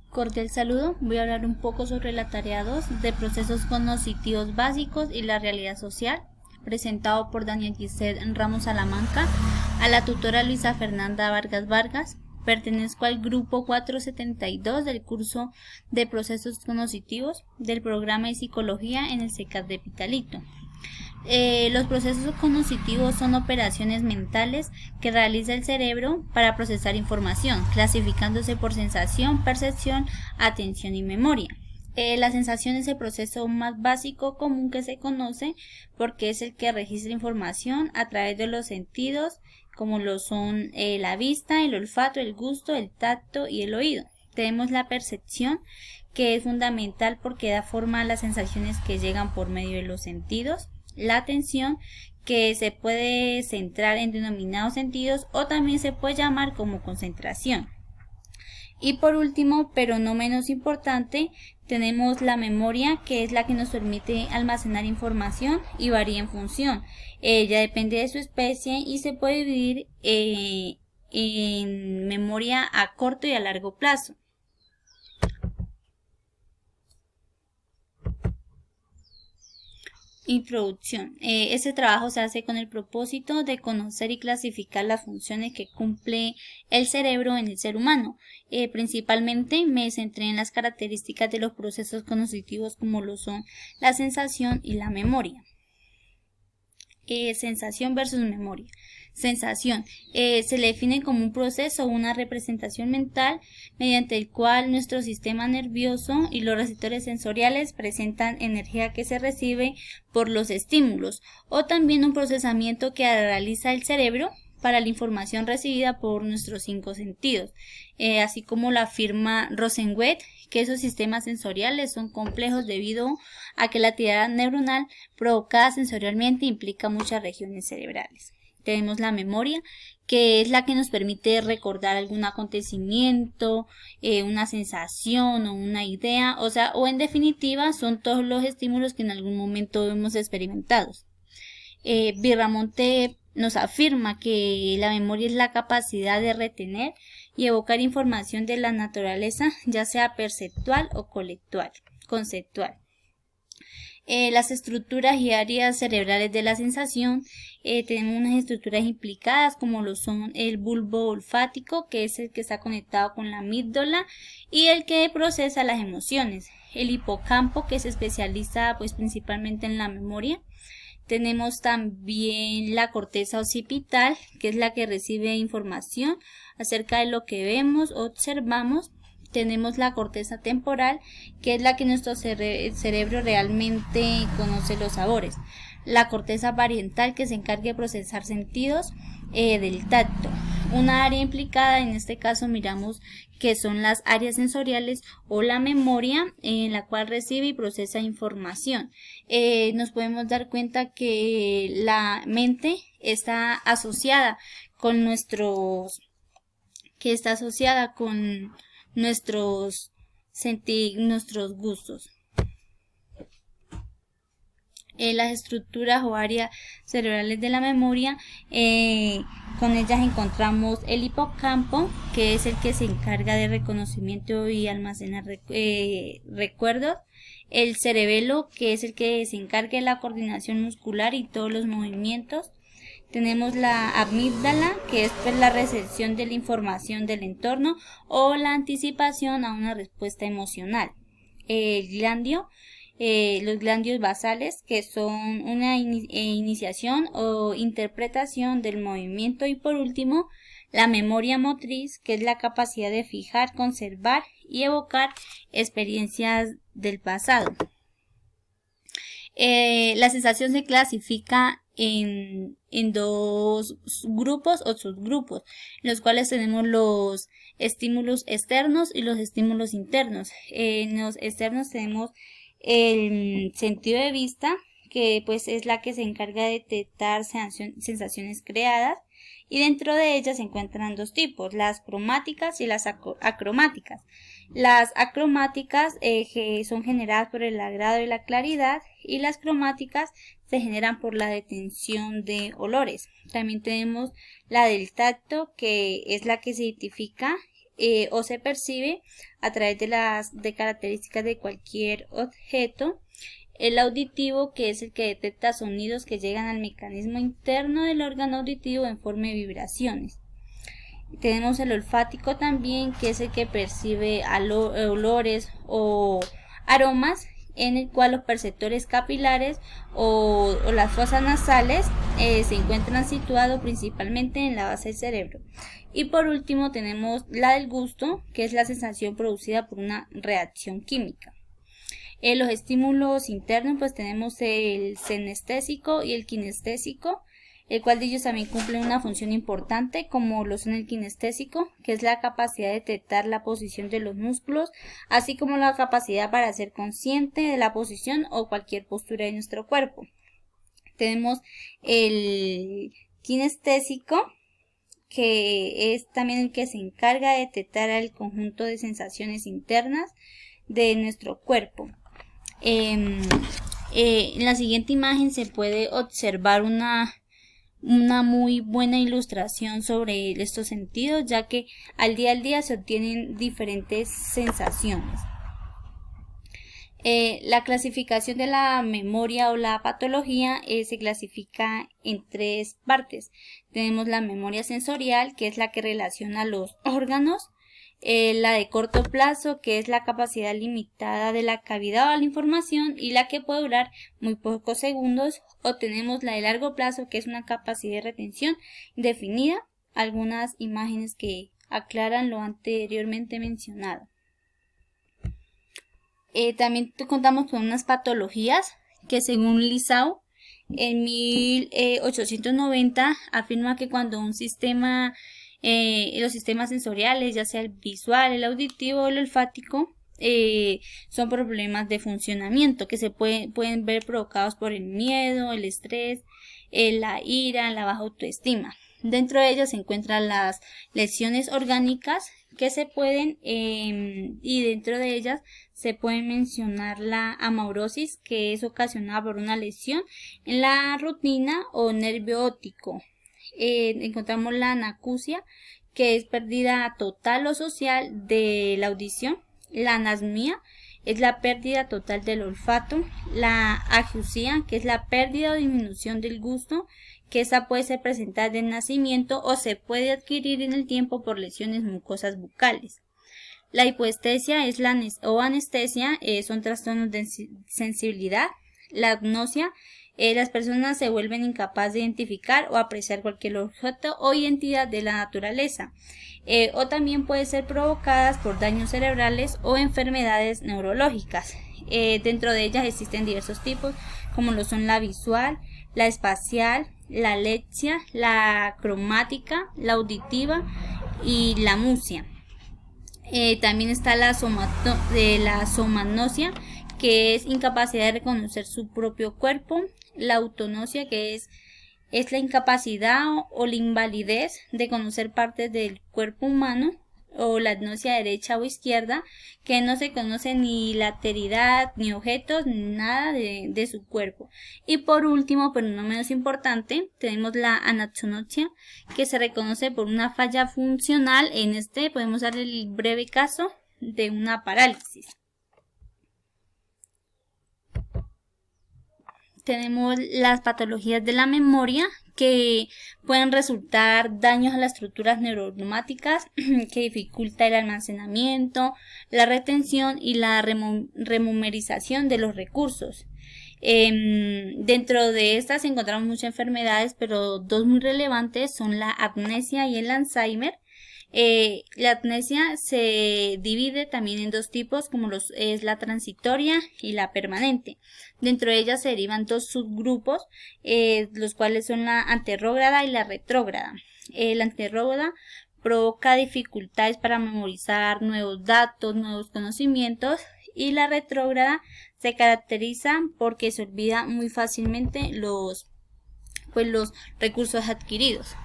Cordial saludo, voy a hablar un poco sobre la tarea 2 de procesos cognitivos básicos y la realidad social, presentado por Daniel Giselle Ramos Salamanca, a la tutora Luisa Fernanda Vargas Vargas. Pertenezco al grupo 472 del curso de procesos cognitivos del programa de psicología en el CECAT de Pitalito. Los procesos cognitivos son operaciones mentales que realiza el cerebro para procesar información, clasificándose por sensación, percepción, atención y memoria. La sensación es el proceso más básico común que se conoce porque es el que registra información a través de los sentidos, como lo son la vista, el olfato, el gusto, el tacto y el oído. Tenemos la percepción, que es fundamental porque da forma a las sensaciones que llegan por medio de los sentidos. La atención, que se puede centrar en denominados sentidos o también se puede llamar como concentración. Y por último, pero no menos importante, tenemos la memoria, que es la que nos permite almacenar información y varía en función. Ella depende de su especie y se puede dividir en memoria a corto y a largo plazo. Introducción. Este trabajo se hace con el propósito de conocer y clasificar las funciones que cumple el cerebro en el ser humano. Principalmente me centré en las características de los procesos cognitivos como lo son la sensación y la memoria. Sensación versus memoria. Sensación se le define como un proceso o una representación mental mediante el cual nuestro sistema nervioso y los receptores sensoriales presentan energía que se recibe por los estímulos, o también un procesamiento que realiza el cerebro para la información recibida por nuestros 5 sentidos, así como lo afirma Rosenwet, que esos sistemas sensoriales son complejos debido a que la actividad neuronal provocada sensorialmente implica muchas regiones cerebrales. Tenemos la memoria, que es la que nos permite recordar algún acontecimiento, una sensación o una idea, o en definitiva son todos los estímulos que en algún momento hemos experimentado. Birramonte nos afirma que la memoria es la capacidad de retener y evocar información de la naturaleza, ya sea perceptual o conceptual. Las estructuras y áreas cerebrales de la sensación, tenemos unas estructuras implicadas como lo son el bulbo olfático, que es el que está conectado con la amígdala y el que procesa las emociones, el hipocampo, que se especializa principalmente en la memoria. Tenemos también la corteza occipital, que es la que recibe información acerca de lo que vemos o observamos. Tenemos la corteza temporal, que es la que nuestro cerebro realmente conoce los sabores. La corteza parietal, que se encarga de procesar sentidos del tacto. Una área implicada, en este caso miramos que son las áreas sensoriales o la memoria, en la cual recibe y procesa información. Nos podemos dar cuenta que la mente está asociada con nuestros gustos. Las estructuras o áreas cerebrales de la memoria, con ellas encontramos el hipocampo, que es el que se encarga de reconocimiento y almacenar recuerdos, el cerebelo, que es el que se encarga de la coordinación muscular y todos los movimientos. Tenemos la amígdala, que es la recepción de la información del entorno o la anticipación a una respuesta emocional. Los ganglios basales, que son una iniciación o interpretación del movimiento, y por último la memoria motriz, que es la capacidad de fijar, conservar y evocar experiencias del pasado. La sensación se clasifica en 2 grupos o subgrupos, en los cuales tenemos los estímulos externos y los estímulos internos. En los externos tenemos el sentido de vista, que es la que se encarga de detectar sensaciones creadas, y dentro de ellas se encuentran 2 tipos, las cromáticas y las acromáticas. Las acromáticas son generadas por el agrado y la claridad, y las cromáticas se generan por la detención de olores. También tenemos la del tacto, que es la que se identifica o se percibe a través de características de cualquier objeto. El auditivo, que es el que detecta sonidos que llegan al mecanismo interno del órgano auditivo en forma de vibraciones. Tenemos el olfático también, que es el que percibe olores o aromas, en el cual los perceptores capilares o las fosas nasales se encuentran situados principalmente en la base del cerebro. Y por último tenemos la del gusto, que es la sensación producida por una reacción química. Los estímulos internos, pues tenemos el senestésico y el kinestésico, el cual de ellos también cumplen una función importante, como lo son el kinestésico, que es la capacidad de detectar la posición de los músculos, así como la capacidad para ser consciente de la posición o cualquier postura de nuestro cuerpo. Tenemos el kinestésico, que es también el que se encarga de detectar el conjunto de sensaciones internas de nuestro cuerpo. En la siguiente imagen se puede observar una muy buena ilustración sobre estos sentidos, ya que al día se obtienen diferentes sensaciones. La clasificación de la memoria o la patología se clasifica en tres partes. Tenemos la memoria sensorial, que es la que relaciona los órganos. La de corto plazo, que es la capacidad limitada de la cavidad de la información y la que puede durar muy pocos segundos. O tenemos la de largo plazo, que es una capacidad de retención definida. Algunas imágenes que aclaran lo anteriormente mencionado. También contamos con unas patologías que, según Lissau, en 1890 afirma que cuando un sistema, los sistemas sensoriales, ya sea el visual, el auditivo o el olfático, son problemas de funcionamiento que se pueden ver provocados por el miedo, el estrés, la ira, la baja autoestima. Dentro de ellas se encuentran las lesiones orgánicas que se pueden, y dentro de ellas se puede mencionar la amaurosis, que es ocasionada por una lesión en la rutina o nervio óptico. Encontramos la anacusia, que es pérdida total o social de la audición. La anasmia es la pérdida total del olfato. La agiusia, que es la pérdida o disminución del gusto, que esa puede ser presentada de nacimiento o se puede adquirir en el tiempo por lesiones mucosas bucales. La hipoestesia es anestesia, son trastornos de sensibilidad. La agnosia, las personas se vuelven incapaces de identificar o apreciar cualquier objeto o identidad de la naturaleza. O también puede ser provocadas por daños cerebrales o enfermedades neurológicas. Dentro de ellas existen diversos tipos, como lo son la visual, la espacial, la lexia, la cromática, la auditiva y la musia. También está la somanosia, que es incapacidad de reconocer su propio cuerpo. La autonosia, que es la incapacidad o la invalidez de conocer partes del cuerpo humano. O la agnosia derecha o izquierda, que no se conoce ni la alteridad, ni objetos, ni nada de su cuerpo. Y por último, pero no menos importante, tenemos la anaxonosia, que se reconoce por una falla funcional. En este podemos dar el breve caso de una parálisis. Tenemos las patologías de la memoria, que pueden resultar daños a las estructuras neuromáticas que dificulta el almacenamiento, la retención y la rememorización de los recursos. Dentro de estas encontramos muchas enfermedades, pero dos muy relevantes son la amnesia y el Alzheimer. La amnesia se divide también en dos tipos, como es la transitoria y la permanente. Dentro de ellas se derivan dos subgrupos, los cuales son la anterrógrada y la retrógrada. La anterrógrada provoca dificultades para memorizar nuevos datos, nuevos conocimientos, y la retrógrada se caracteriza porque se olvida muy fácilmente los recursos adquiridos.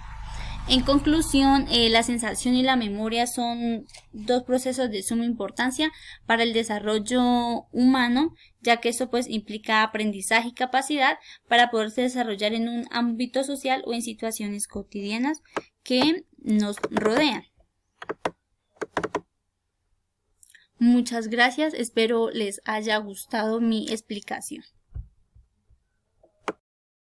En conclusión, la sensación y la memoria son dos procesos de suma importancia para el desarrollo humano, ya que eso pues implica aprendizaje y capacidad para poderse desarrollar en un ámbito social o en situaciones cotidianas que nos rodean. Muchas gracias, espero les haya gustado mi explicación.